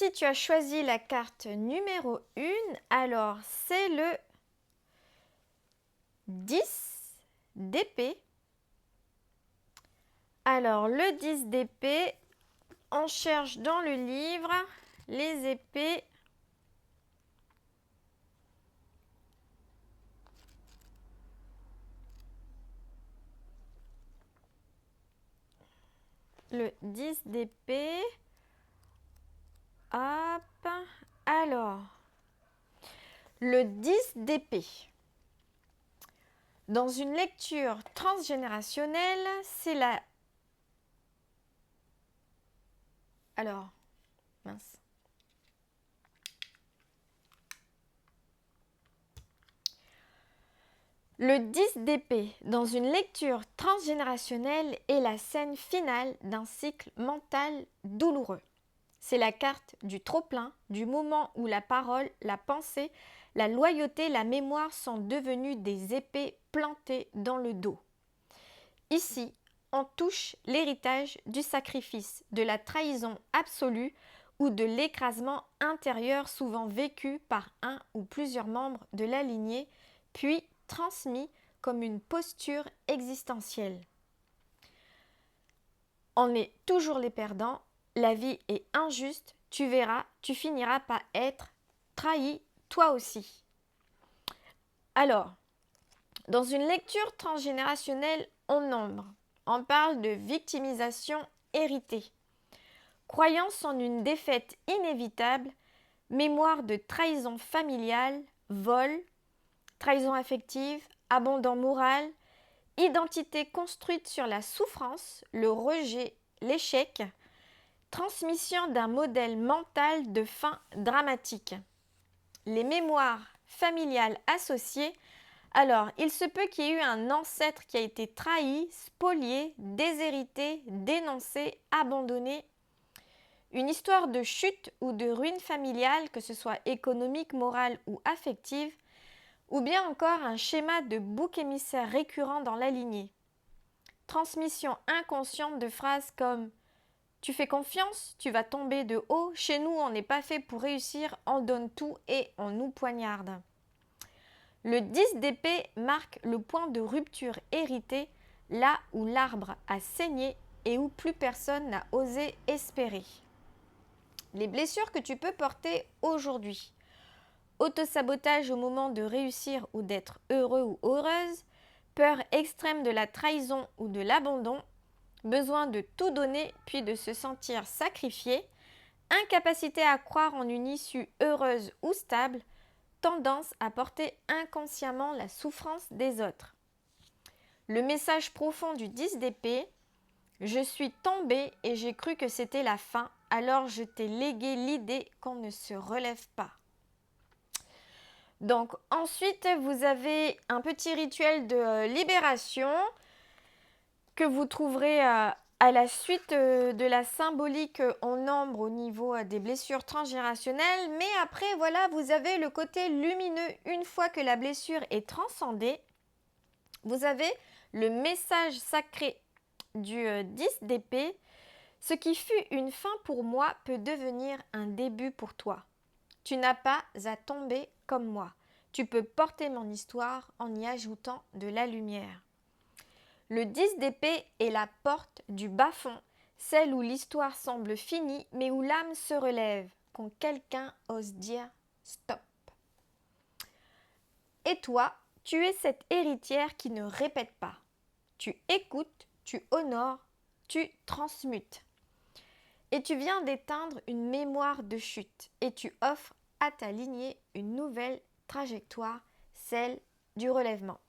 si tu as choisi la carte numéro 1, alors c'est le 10 d'épée. Alors le 10 d'épée, on cherche dans le livre les épées. Le 10 d'épée. Hop. Alors, le 10 d'épée. Dans une lecture transgénérationnelle, c'est la... Alors, mince. Le 10 d'épée, dans une lecture transgénérationnelle, est la scène finale d'un cycle mental douloureux. C'est la carte du trop-plein, du moment où la parole, la pensée, la loyauté, la mémoire sont devenues des épées plantées dans le dos. Ici, on touche l'héritage du sacrifice, de la trahison absolue ou de l'écrasement intérieur souvent vécu par un ou plusieurs membres de la lignée, puis transmis comme une posture existentielle. On est toujours les perdants, la vie est injuste, tu verras, tu finiras par être trahi toi aussi. Alors, dans une lecture transgénérationnelle en nombre, on parle de victimisation héritée, croyance en une défaite inévitable, mémoire de trahison familiale, vol, trahison affective, abandon moral, identité construite sur la souffrance, le rejet, l'échec, transmission d'un modèle mental de fin dramatique. Les mémoires familiales associées. Alors, il se peut qu'il y ait eu un ancêtre qui a été trahi, spolié, déshérité, dénoncé, abandonné. Une histoire de chute ou de ruine familiale, que ce soit économique, morale ou affective, ou bien encore un schéma de bouc émissaire récurrent dans la lignée. Transmission inconsciente de phrases comme « Tu fais confiance, tu vas tomber de haut, chez nous on n'est pas fait pour réussir, on donne tout et on nous poignarde ». Le 10 d'épée marque le point de rupture hérité, là où l'arbre a saigné et où plus personne n'a osé espérer. Les blessures que tu peux porter aujourd'hui. Autosabotage au moment de réussir ou d'être heureux ou heureuse, peur extrême de la trahison ou de l'abandon, besoin de tout donner puis de se sentir sacrifié, incapacité à croire en une issue heureuse ou stable, tendance à porter inconsciemment la souffrance des autres. Le message profond du 10 d'épée, je suis tombée et j'ai cru que c'était la fin, alors je t'ai légué l'idée qu'on ne se relève pas. Donc ensuite, vous avez un petit rituel de libération que vous trouverez à la suite de la symbolique en nombre au niveau des blessures transgénérationnelles. Mais après, voilà, vous avez le côté lumineux. Une fois que la blessure est transcendée, vous avez le message sacré du 10 d'épée. Ce qui fut une fin pour moi peut devenir un début pour toi. Tu n'as pas à tomber comme moi. Tu peux porter mon histoire en y ajoutant de la lumière. Le 10 d'épée est la porte du bas-fond, celle où l'histoire semble finie mais où l'âme se relève, quand quelqu'un ose dire stop. Et toi, tu es cette héritière qui ne répète pas. Tu écoutes, tu honores, tu transmutes. Et tu viens d'éteindre une mémoire de chute et tu offres à ta lignée une nouvelle trajectoire, celle du relèvement.